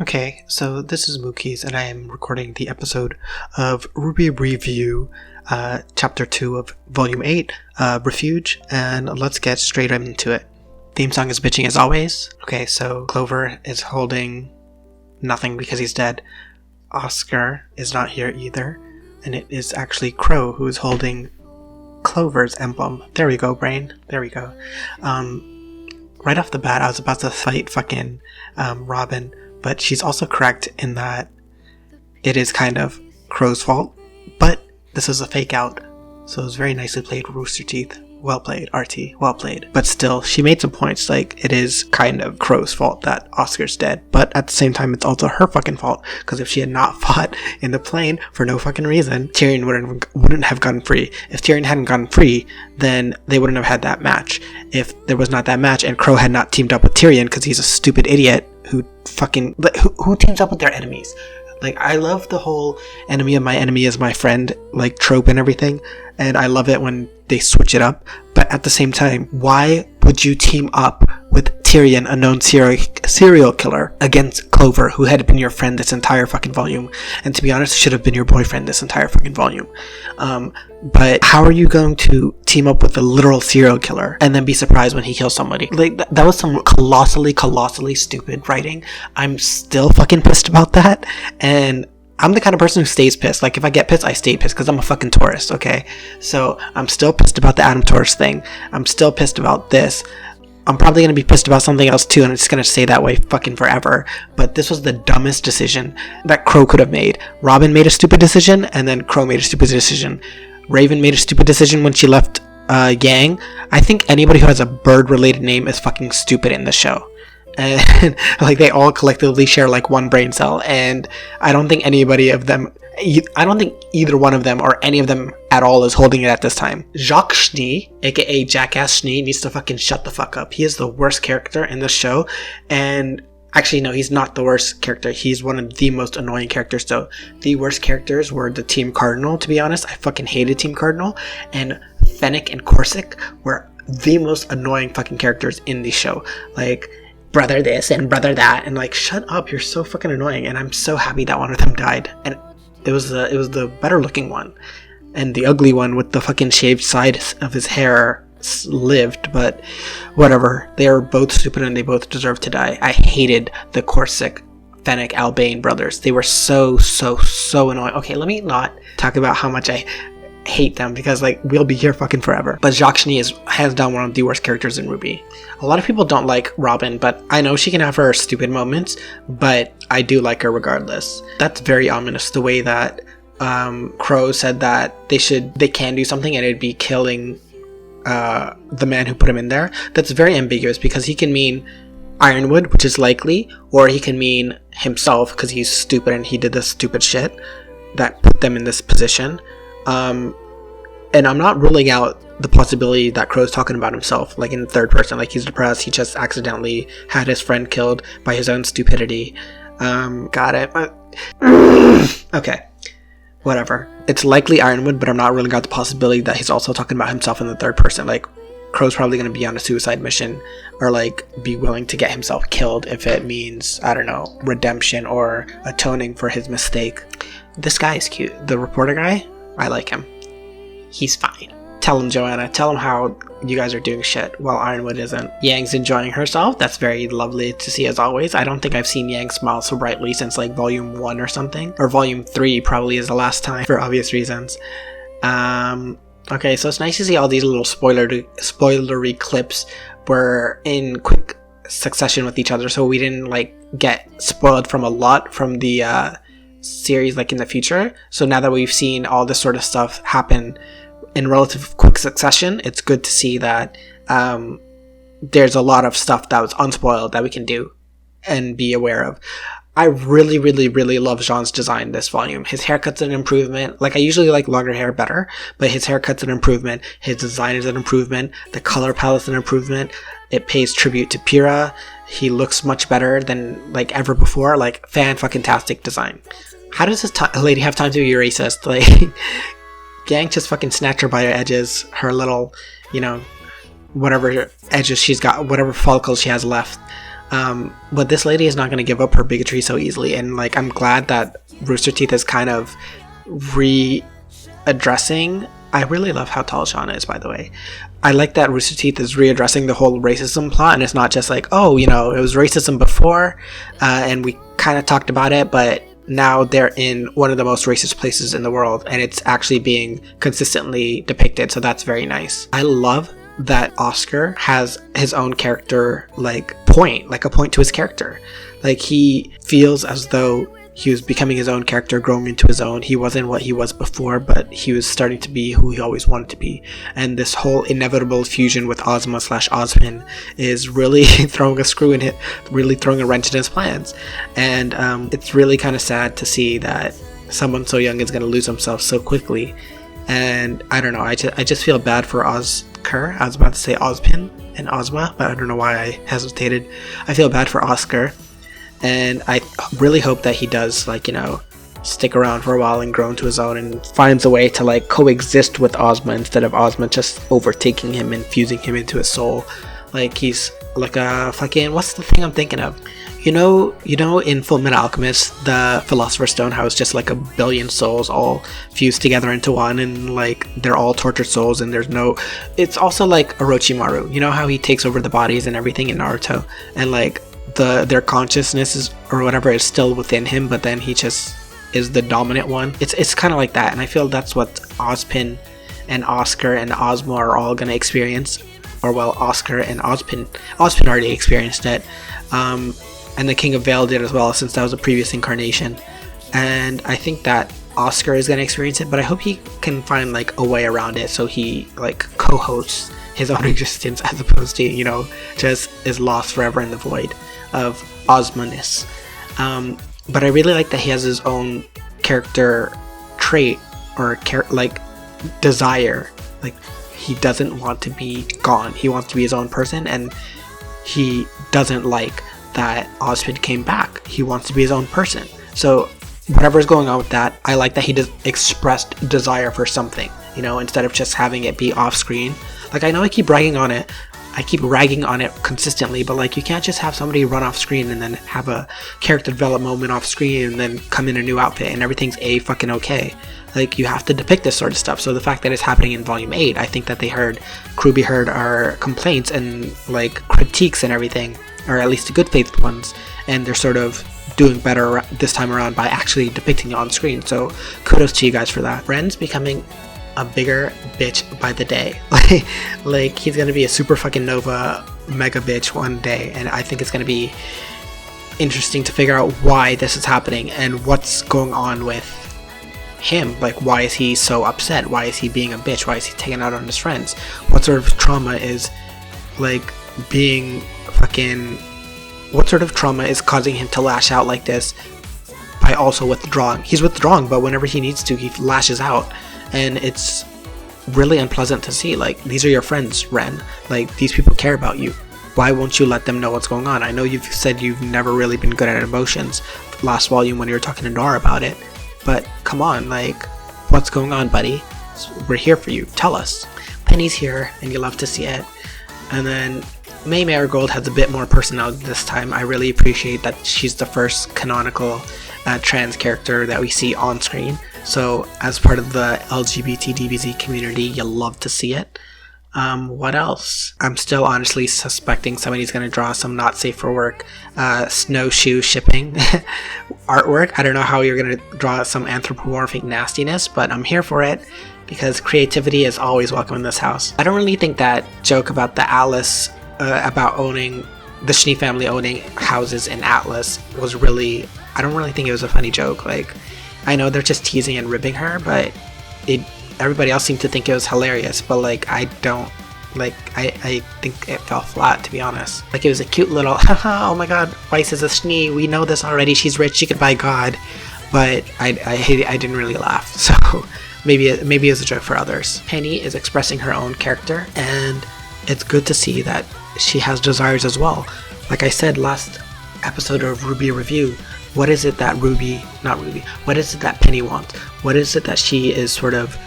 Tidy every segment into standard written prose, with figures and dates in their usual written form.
Okay, so this is Mookie's and I am recording the episode of RWBY Review, Chapter 2 of Volume 8, Refuge, and let's get straight into it. Theme song is bitching as always. Okay, so Clover is holding nothing because he's dead. Oscar is not here either, and it is actually Crow who is holding Clover's emblem. There we go, brain. There we go. Right off the bat, I was about to fight fucking Robin, but she's also correct in that it is kind of Crow's fault, but this is a fake out, so it was very nicely played, Rooster Teeth. Well played, RT, well played. But still, she made some points, like, it is kind of Crow's fault that Oscar's dead, but at the same time, it's also her fucking fault, because if she had not fought in the plane for no fucking reason, Tyrion wouldn't have gotten free. If Tyrion hadn't gotten free, then they wouldn't have had that match. If there was not that match, and Crow had not teamed up with Tyrion, because he's a stupid idiot, who teams up with their enemies? Like, I love the whole enemy of my enemy is my friend, like, trope and everything, and I love it when they switch it up, but at the same time, why would you team up with Tyrion, a known serial killer, against Clover, who had been your friend this entire fucking volume, and to be honest, should have been your boyfriend this entire fucking volume? But how are you going to team up with a literal serial killer and then be surprised when he kills somebody? Like, that was some colossally stupid writing. I'm still fucking pissed about that, and I'm the kind of person who stays pissed. Like, if I get pissed, I stay pissed, because I'm a fucking Taurus, okay? So, I'm still pissed about the Adam Taurus thing. I'm still pissed about this. I'm probably going to be pissed about something else too, and I'm just going to stay that way fucking forever. But this was the dumbest decision that Crow could have made. Robin made a stupid decision, and then Crow made a stupid decision. Raven made a stupid decision when she left Yang. I think anybody who has a bird-related name is fucking stupid in this show. And like, they all collectively share like one brain cell, and I don't think either one of them or any of them at all is holding it at this time. Jacques Schnee, aka Jackass Schnee, needs to fucking shut the fuck up. He is the worst character in this show, and actually no, he's not the worst character. He's one of the most annoying characters. So the worst characters were the Team Cardinal, to be honest. I fucking hated Team Cardinal, and Fennec and Corsic were the most annoying fucking characters in the show. Like, brother this and brother that, and like, shut up, you're so fucking annoying. And I'm so happy that one of them died, and it was the better looking one, and the ugly one with the fucking shaved side of his hair lived. But whatever, they are both stupid and they both deserve to die. I hated the Corsic, Fennec, Albane brothers. They were so annoying. Okay, let me not talk about how much I hate them, because like, we'll be here fucking forever. But Jacques Schnee is hands down one of the worst characters in RWBY. A lot of people don't like Robin, but I know she can have her stupid moments, but I do like her regardless. That's very ominous, the way that Crow said that they can do something and it'd be killing the man who put him in there. That's very ambiguous, because he can mean Ironwood, which is likely, or he can mean himself because he's stupid and he did this stupid shit that put them in this position. And I'm not ruling out the possibility that Crow's talking about himself, like in the third person, like he's depressed, he just accidentally had his friend killed by his own stupidity. Got it. Okay, whatever. It's likely Ironwood, but I'm not ruling out the possibility that he's also talking about himself in the third person. Like, Crow's probably going to be on a suicide mission, or like be willing to get himself killed if it means, I don't know, redemption or atoning for his mistake. This guy is cute. The reporter guy, I like him. He's fine. Tell him, Joanna. Tell him how you guys are doing shit while Ironwood isn't. Yang's enjoying herself. That's very lovely to see, as always. I don't think I've seen Yang smile so brightly since like Volume 1 or something. Or Volume 3 probably is the last time, for obvious reasons. Okay, so it's nice to see all these little spoilery clips were in quick succession with each other, so we didn't like get spoiled from a lot from the series like in the future. So now that we've seen all this sort of stuff happen in relative quick succession, it's good to see that there's a lot of stuff that was unspoiled that we can do and be aware of. I really love Jean's design this volume. His haircut's an improvement. Like, I usually like longer hair better, but his haircut's an improvement. His design is an improvement. The color palette's an improvement. It pays tribute to Pyrrha. He looks much better than like ever before. Like, fan-fucking-tastic design. How does this lady have time to be racist? Like, Gang just fucking snatched her by her edges. Her little, you know, whatever edges she's got, whatever follicles she has left. But this lady is not going to give up her bigotry so easily, and like I'm glad that Rooster Teeth is kind of readdressing. I really love how tall Shauna is, by the way. I like that Rooster Teeth is readdressing the whole racism plot, and it's not just like, oh, you know, it was racism before, and we kind of talked about it, but now they're in one of the most racist places in the world, and it's actually being consistently depicted, so that's very nice. I love that Oscar has his own character, like a point to his character. Like, he feels as though he was becoming his own character, growing into his own. He wasn't what he was before, but he was starting to be who he always wanted to be. And this whole inevitable fusion with Ozma / Ozpin is really throwing a screw in it, really throwing a wrench in his plans. And it's really kind of sad to see that someone so young is going to lose himself so quickly. And I don't know, I just feel bad for Oscar. I was about to say Ozpin and Ozma, but I don't know why I hesitated. I feel bad for Oscar. And I really hope that he does, like, you know, stick around for a while and grow into his own and finds a way to, like, coexist with Ozma instead of Ozma just overtaking him and fusing him into his soul. Like, he's like a fucking, what's the thing I'm thinking of? You know, in Fullmetal Alchemist, the Philosopher's Stone, how it's just like a billion souls all fused together into one, and like they're all tortured souls, and there's no. It's also like Orochimaru. You know how he takes over the bodies and everything in Naruto, and like their consciousness is, or whatever, is still within him, but then he just is the dominant one. It's kind of like that, and I feel that's what Ozpin and Oscar and Ozma are all gonna experience, or well, Oscar and Ozpin already experienced it. And the King of Vale did as well, since that was a previous incarnation. And I think that Oscar is going to experience it, but I hope he can find like a way around it, so he like co-hosts his own existence, as opposed to, you know, just is lost forever in the void of Ozma-ness. But I really like that he has his own character trait, or like desire. Like, he doesn't want to be gone. He wants to be his own person, and he doesn't like that Ozpin came back. He wants to be his own person. So whatever's going on with that, I like that he expressed desire for something, you know, instead of just having it be off screen. Like, I know I keep ragging on it consistently, but like, you can't just have somebody run off screen and then have a character development moment off screen and then come in a new outfit and everything's fucking okay. Like, you have to depict this sort of stuff. So the fact that it's happening in volume 8, I think that RWBY heard our complaints and like critiques and everything, or at least the good faith ones, and they're sort of doing better this time around by actually depicting it on screen. So kudos to you guys for that. Ren's becoming a bigger bitch by the day. Like, he's gonna be a super fucking Nova mega bitch one day, and I think it's gonna be interesting to figure out why this is happening and what's going on with him. Like, why is he so upset? Why is he being a bitch? Why is he taking out on his friends? What sort of trauma is like being fucking, what sort of trauma is causing him to lash out like this by also withdrawing? He's withdrawing, but whenever he needs to, he lashes out, and it's really unpleasant to see. Like, these are your friends, Ren. Like, these people care about you. Why won't you let them know what's going on? I know you've said you've never really been good at emotions last volume when you were talking to Nora about it, but come on, like, what's going on, buddy? We're here for you. Tell us. Penny's here, and you love to see it. And then May Marigold has a bit more personality this time. I really appreciate that she's the first canonical trans character that we see on screen. So as part of the LGBT DBZ community, you'll love to see it. What else? I'm still honestly suspecting somebody's going to draw some not safe for work snowshoe shipping artwork. I don't know how you're going to draw some anthropomorphic nastiness, but I'm here for it, because creativity is always welcome in this house. I don't really think that joke about the Atlas, about owning the Schnee family owning houses in Atlas was really, I don't really think it was a funny joke. Like, I know they're just teasing and ribbing her, but everybody else seemed to think it was hilarious, but like, I don't, like, I think it fell flat, to be honest. Like, it was a cute little haha, oh my god, Weiss is a Schnee, we know this already, she's rich, she could buy God, but I didn't really laugh. So maybe it was a joke for others. Penny is expressing her own character, and it's good to see that she has desires as well. Like I said last episode of RWBY Review, what is it that what is it that Penny wants? What is it that she is sort of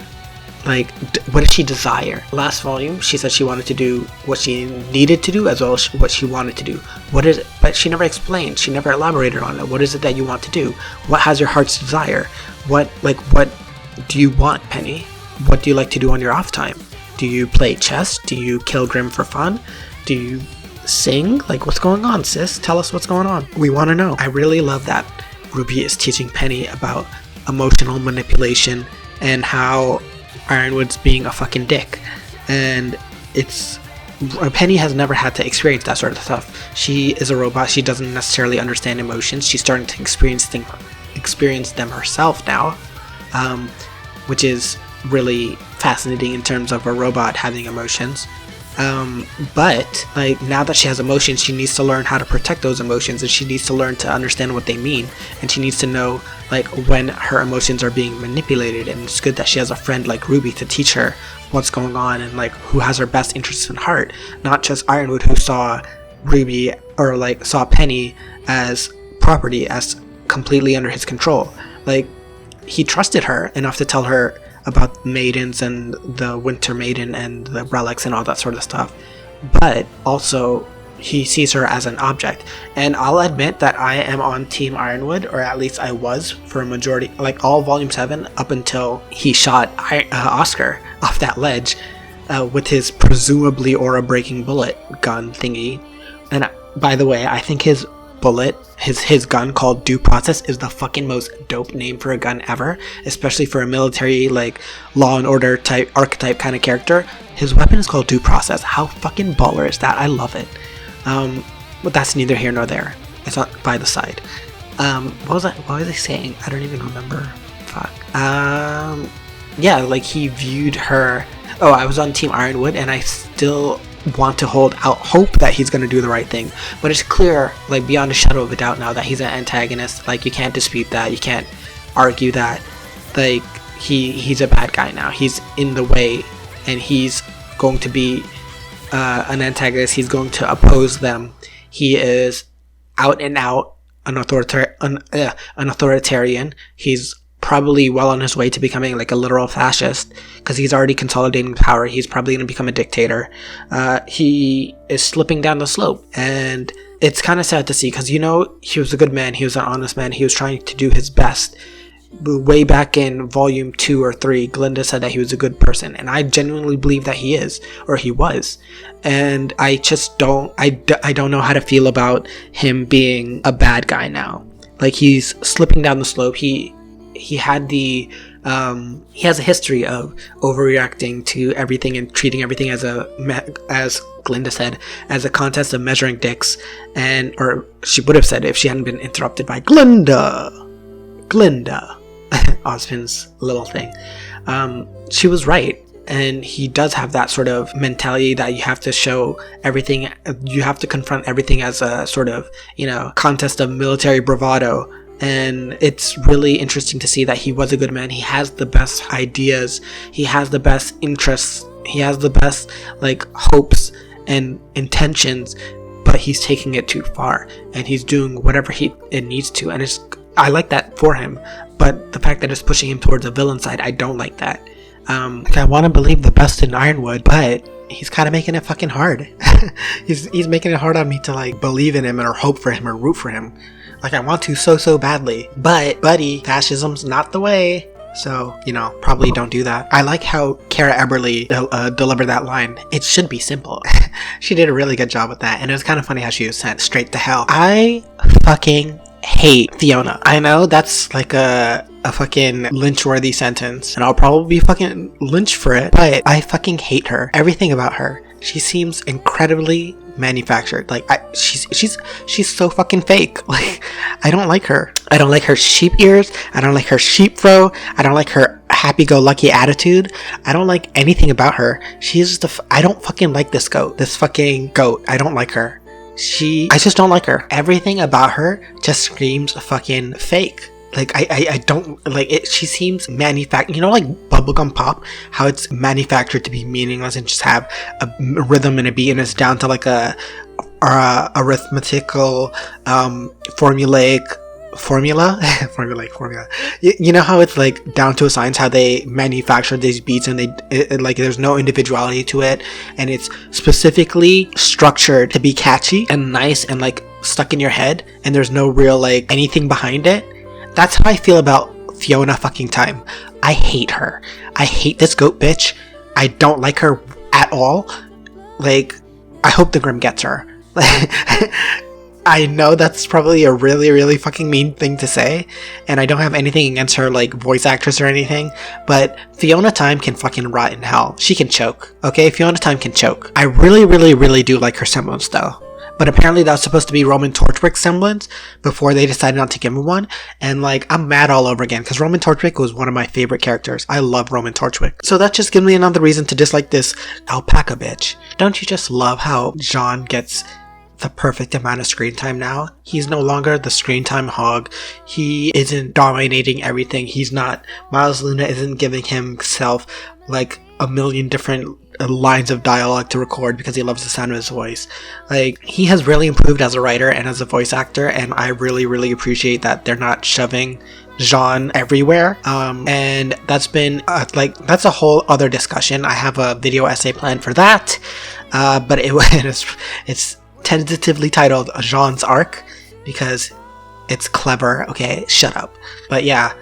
like, what does she desire? Last volume, she said she wanted to do what she needed to do as well as what she wanted to do. What is it? But she never explained. She never elaborated on it. What is it that you want to do? What has your heart's desire? What do you want, Penny? What do you like to do on your off time? Do you play chess? Do you kill Grimm for fun? Do you sing? Like, what's going on, sis? Tell us what's going on. We want to know. I really love that RWBY is teaching Penny about emotional manipulation and how Ironwood's being a fucking dick. And Penny has never had to experience that sort of stuff. She is a robot. She doesn't necessarily understand emotions. She's starting to experience them herself now, which is really fascinating in terms of a robot having emotions. But like, now that she has emotions, she needs to learn how to protect those emotions, and she needs to learn to understand what they mean, and she needs to know like when her emotions are being manipulated. And it's good that she has a friend like RWBY to teach her what's going on, and like who has her best interests in heart, not just Ironwood, who saw RWBY or like saw Penny as property, as completely under his control. Like, he trusted her enough to tell her about maidens and the Winter Maiden and the relics and all that sort of stuff, but also he sees her as an object. And I'll admit that I am on Team Ironwood, or at least I was for a majority, like all Volume 7 up until he shot Oscar off that ledge with his presumably aura-breaking bullet gun thingy. And by the way, I think his bullet, his gun called Due Process, is the fucking most dope name for a gun ever, especially for a military, like, Law and Order type archetype kind of character. His weapon is called Due Process. How fucking baller is that? I love it. But that's neither here nor there. It's not by the side. What was I saying? I don't even remember. Fuck. Yeah, like, he viewed her. Oh, I was on Team Ironwood, and I still want to hold out hope that he's going to do the right thing, but it's clear, like, beyond a shadow of a doubt now, that he's an antagonist. Like, you can't dispute that, you can't argue that. Like, he's a bad guy now. He's in the way, and he's going to be an antagonist. He's going to oppose them. He is out and out an authoritarian. He's probably well on his way to becoming like a literal fascist, because he's already consolidating power. He's probably going to become a dictator. He is slipping down the slope, and it's kind of sad to see, because, you know, he was a good man, he was an honest man, he was trying to do his best. Way back in Volume 2 or 3, Glinda said that he was a good person, and I genuinely believe that he is, or he was. And I just don't know how to feel about him being a bad guy now. Like, he's slipping down the slope. He had he has a history of overreacting to everything and treating everything as Glinda said, as a contest of measuring dicks. Or she would have said, if she hadn't been interrupted by Glinda, Ozpin's little thing. She was right. And he does have that sort of mentality that you have to show everything, you have to confront everything as a sort of, you know, contest of military bravado. And it's really interesting to see that he was a good man. He has the best ideas, he has the best interests, he has the best, like, hopes and intentions, but he's taking it too far, and he's doing whatever it needs to. And I like that for him, but the fact that it's pushing him towards a villain side, I don't like that. Like, I want to believe the best in Ironwood, but he's kind of making it fucking hard. he's making it hard on me to, like, believe in him or hope for him or root for him. Like, I want to so badly, but buddy, fascism's not the way. So, you know, probably don't do that. I like how Kara Eberly delivered that line. It should be simple. She did a really good job with that, and it was kind of funny how she was sent straight to hell. I fucking hate Fiona. I know that's like a fucking lynch-worthy sentence, and I'll probably be fucking lynched for it, but I fucking hate her. Everything about her. She seems incredibly manufactured. Like, she's so fucking fake. Like, I don't like her. I don't like her sheep ears. I don't like her sheep fro. I don't like her happy-go-lucky attitude. I don't like anything about her. She's I don't fucking like this goat. This fucking goat. I don't like her. I just don't like her. Everything about her just screams fucking fake. Like, I don't like it. She seems manufactured. You know, like bubblegum pop, how it's manufactured to be meaningless and just have a rhythm and a beat, and it's down to like a arithmetical formulaic formula. You know how it's like down to a science how they manufacture these beats, and like there's no individuality to it, and it's specifically structured to be catchy and nice and like stuck in your head, and there's no real like anything behind it. That's how I feel about Fiona fucking Time. I hate her. I hate this goat bitch. I don't like her at all. Like, I hope the Grimm gets her. I know that's probably a really, really fucking mean thing to say, and I don't have anything against her, like, voice actress or anything, but Fiona Time can fucking rot in hell. She can choke, okay? Fiona Time can choke. I really, really, really do like her semblance, though. But apparently that was supposed to be Roman Torchwick's semblance before they decided not to give him one. And like, I'm mad all over again because Roman Torchwick was one of my favorite characters. I love Roman Torchwick. So that just gives me another reason to dislike this alpaca bitch. Don't you just love how John gets the perfect amount of screen time now? He's no longer the screen time hog. He isn't dominating everything. He's not, Miles Luna isn't giving himself like a million different lines of dialogue to record because he loves the sound of his voice. Like, he has really improved as a writer and as a voice actor, and I really, really appreciate that they're not shoving Jean everywhere. And that's been that's a whole other discussion. I have a video essay planned for that, but it's tentatively titled Jean's Arc because it's clever. Okay, shut up. But yeah,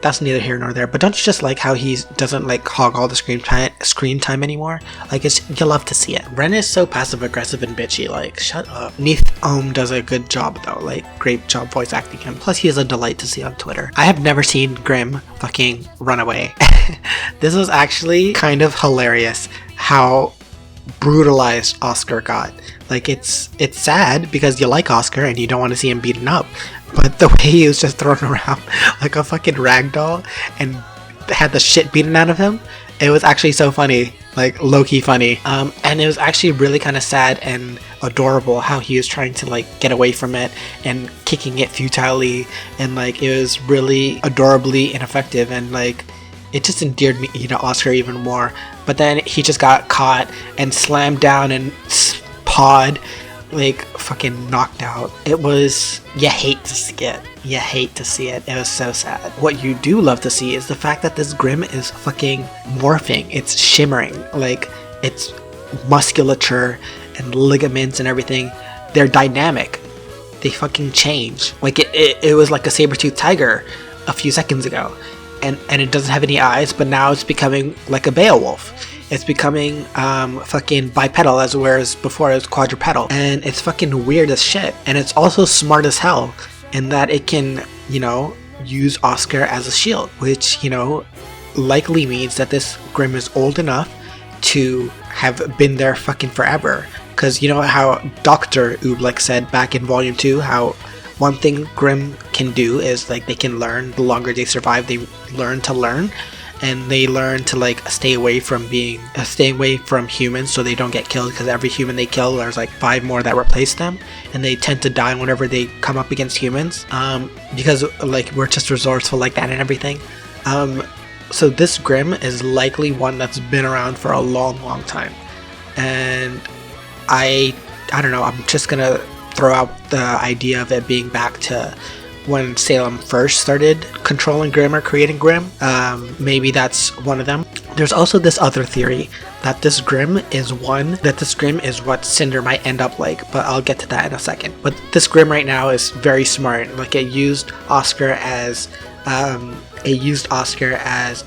that's neither here nor there. But don't you just like how he doesn't like hog all the screen time anymore? Like, you love to see it. Ren is so passive aggressive and bitchy. Like, shut up. Neith does a good job though. Like, great job voice acting him. Plus, he is a delight to see on Twitter. I have never seen Grimm fucking run away. This was actually kind of hilarious how brutalized Oscar got. Like, it's sad because you like Oscar and you don't want to see him beaten up, but the way he was just thrown around like a fucking rag doll and had the shit beaten out of him, it was actually so funny, like low-key funny. And it was actually really kind of sad and adorable how he was trying to like get away from it and kicking it futilely, and like it was really adorably ineffective, and like it just endeared me, Oscar even more. But then he just got caught and slammed down and pawed, like fucking knocked out. It was, you hate to see it. You hate to see it. It was so sad. What you do love to see is the fact that this Grimm is fucking morphing. It's shimmering. Like, it's musculature and ligaments and everything. They're dynamic. They fucking change. Like, it was like a saber-toothed tiger a few seconds ago. And it doesn't have any eyes, but now it's becoming like a Beowulf. It's becoming fucking bipedal, whereas before it was quadrupedal. And it's fucking weird as shit. And it's also smart as hell in that it can, use Oscar as a shield, which, likely means that this Grimm is old enough to have been there fucking forever. Because you know how Dr. Oobleck said back in Volume 2, how one thing Grimm can do is like they can learn. The longer they survive, they learn to learn, and they learn to like stay away from humans so they don't get killed, because every human they kill, there's like 5 more that replace them, and they tend to die whenever they come up against humans, because like we're just resourceful like that and everything. So this Grimm is likely one that's been around for a long time, and I don't know, I'm just gonna throw out the idea of it being back to when Salem first started controlling Grimm or creating Grimm. Maybe that's one of them. There's also this other theory that this Grimm is what Cinder might end up like, but I'll get to that in a second. But this Grimm right now is very smart. Like, it used Oscar as a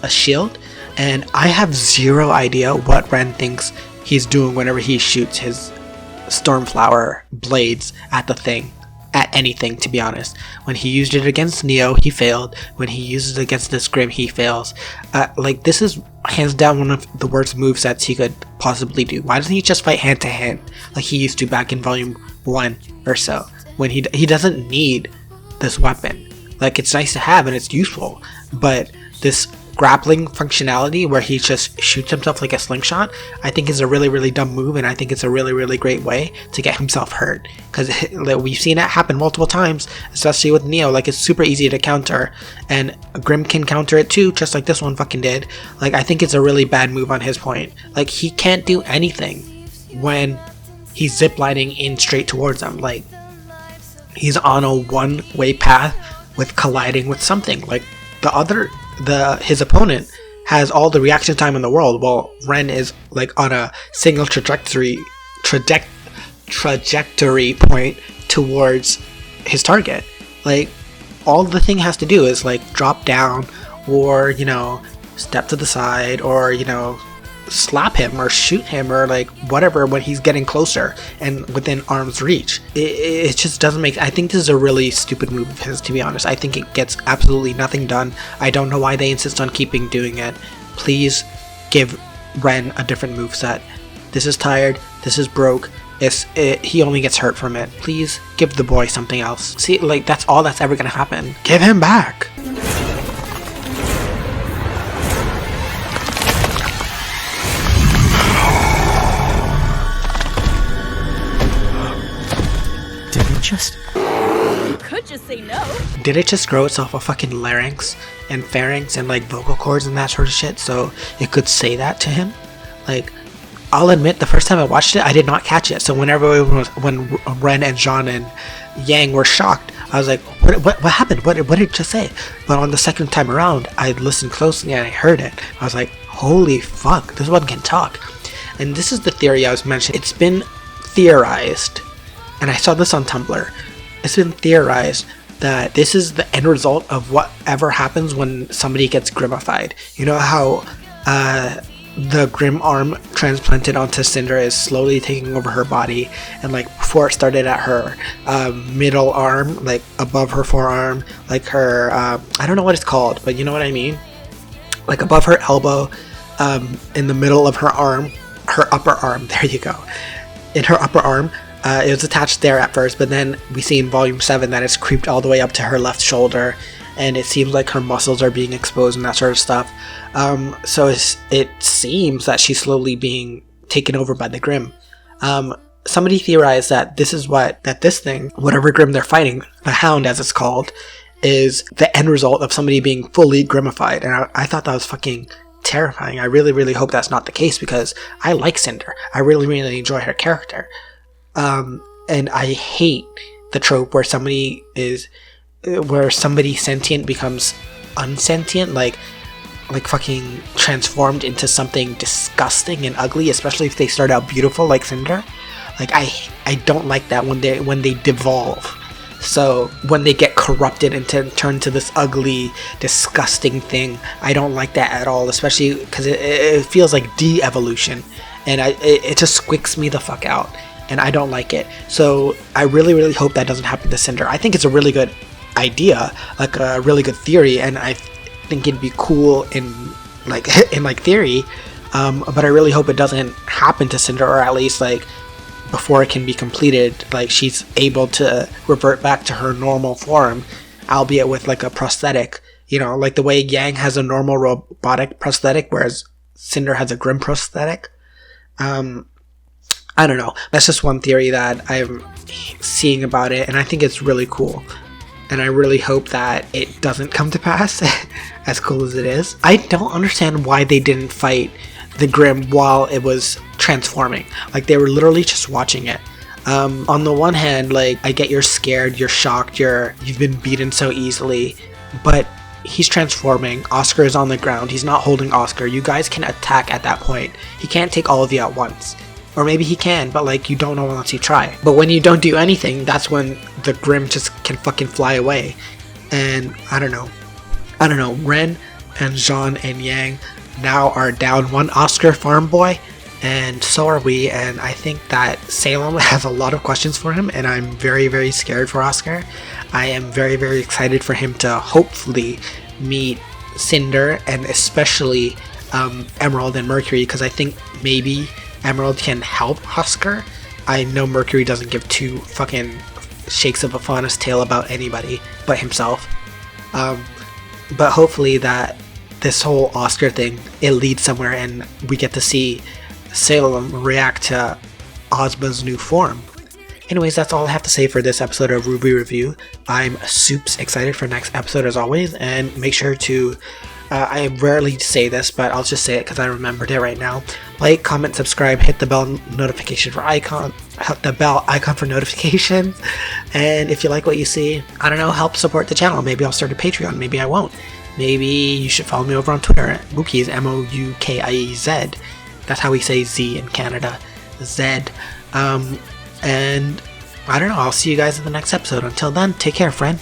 shield, and I have zero idea what Ren thinks he's doing whenever he shoots his Stormflower blades at anything, to be honest. When he used it against Neo, he failed. When he uses it against this Grimm, he fails. Like, this is hands down one of the worst movesets he could possibly do. Why doesn't he just fight hand to hand like he used to back in Volume 1 or so? When he doesn't need this weapon. Like, it's nice to have and it's useful, but this grappling functionality where he just shoots himself like a slingshot, I think is a really, really dumb move, and I think it's a really, really great way to get himself hurt, because we've seen it happen multiple times, especially with Neo. Like, it's super easy to counter, and Grimm can counter it too, just like this one fucking did. Like, I think it's a really bad move on his point. Like, he can't do anything when he's ziplining in straight towards them. Like, he's on a one-way path with colliding with something. Like his opponent has all the reaction time in the world, while Ren is like on a single trajectory point towards his target. Like, all the thing has to do is like drop down, or step to the side, or slap him or shoot him or like whatever when he's getting closer and within arm's reach. It just doesn't make. I think this is a really stupid move of his, to be honest. I think it gets absolutely nothing done. I don't know why they insist on keeping doing it. Please give Ren a different moveset. This is tired. This is broke. He only gets hurt from it. Please give the boy something else. See, like, that's all that's ever gonna happen. Give him back. You could just say no. Did it just grow itself a fucking larynx and pharynx and like vocal cords and that sort of shit so it could say that to him? Like, I'll admit, the first time I watched it, I did not catch it. So when Ren and Jean and Yang were shocked, I was like, what happened? What did it just say? But on the second time around, I listened closely and I heard it. I was like, holy fuck, this one can talk. And this is the theory I was mentioning. It's been theorized, and I saw this on Tumblr. It's been theorized that this is the end result of whatever happens when somebody gets grimmified. You know how the grim arm transplanted onto Cinder is slowly taking over her body, and like before it started at her middle arm, like above her forearm, like her I don't know what it's called, but you know what I mean, like above her elbow, in the middle of her arm, her upper arm, there you go, in her upper arm. It was attached there at first, but then we see in volume 7 that it's creeped all the way up to her left shoulder, and it seems like her muscles are being exposed and that sort of stuff. So it seems that she's slowly being taken over by the Grimm. Somebody theorized that this thing, whatever Grimm they're fighting, the Hound as it's called, is the end result of somebody being fully grimmified, and I thought that was fucking terrifying. I really, really hope that's not the case, because I like Cinder. I really, really enjoy her character. And I hate the trope where somebody sentient becomes unsentient, like fucking transformed into something disgusting and ugly, especially if they start out beautiful like Cinder. Like, I don't like that when they devolve. So when they get corrupted and turn to this ugly, disgusting thing, I don't like that at all, especially because it feels like de-evolution, and it just squicks me the fuck out. And I don't like it. So I really, really hope that doesn't happen to Cinder. I think it's a really good idea, like a really good theory, and I think it'd be cool in theory. But I really hope it doesn't happen to Cinder, or at least like before it can be completed, like she's able to revert back to her normal form, albeit with like a prosthetic. Like the way Yang has a normal robotic prosthetic, whereas Cinder has a Grimm prosthetic. I don't know. That's just one theory that I'm seeing about it, and I think it's really cool. And I really hope that it doesn't come to pass, as cool as it is. I don't understand why they didn't fight the Grimm while it was transforming. Like, they were literally just watching it. On the one hand, like, I get you're scared, you're shocked, you've been beaten so easily, but he's transforming. Oscar is on the ground. He's not holding Oscar. You guys can attack at that point. He can't take all of you at once. Or maybe he can, but like, you don't know unless you try. But when you don't do anything, that's when the Grimm just can fucking fly away. And I don't know. Ren and Jean and Yang now are down one Oscar farm boy, and so are we. And I think that Salem has a lot of questions for him, and I'm very, very scared for Oscar. I am very, very excited for him to hopefully meet Cinder, and especially Emerald and Mercury, because I think maybe Emerald can help Oscar. I know Mercury doesn't give two fucking shakes of a faunus tail about anybody but himself. But hopefully that this whole Oscar thing, it leads somewhere, and we get to see Salem react to Ozma's new form. Anyways, that's all I have to say for this episode of RWBY Review. I'm soups excited for next episode as always, and make sure to I rarely say this, but I'll just say it because I remembered it right now. Like, comment, subscribe, hit the bell notification for icon, hit the bell icon for notifications. And if you like what you see, I don't know, help support the channel. Maybe I'll start a Patreon. Maybe I won't. Maybe you should follow me over on Twitter at Mookies, MOUKIEZ. That's how we say Z in Canada. Z. And I don't know. I'll see you guys in the next episode. Until then, take care, friend.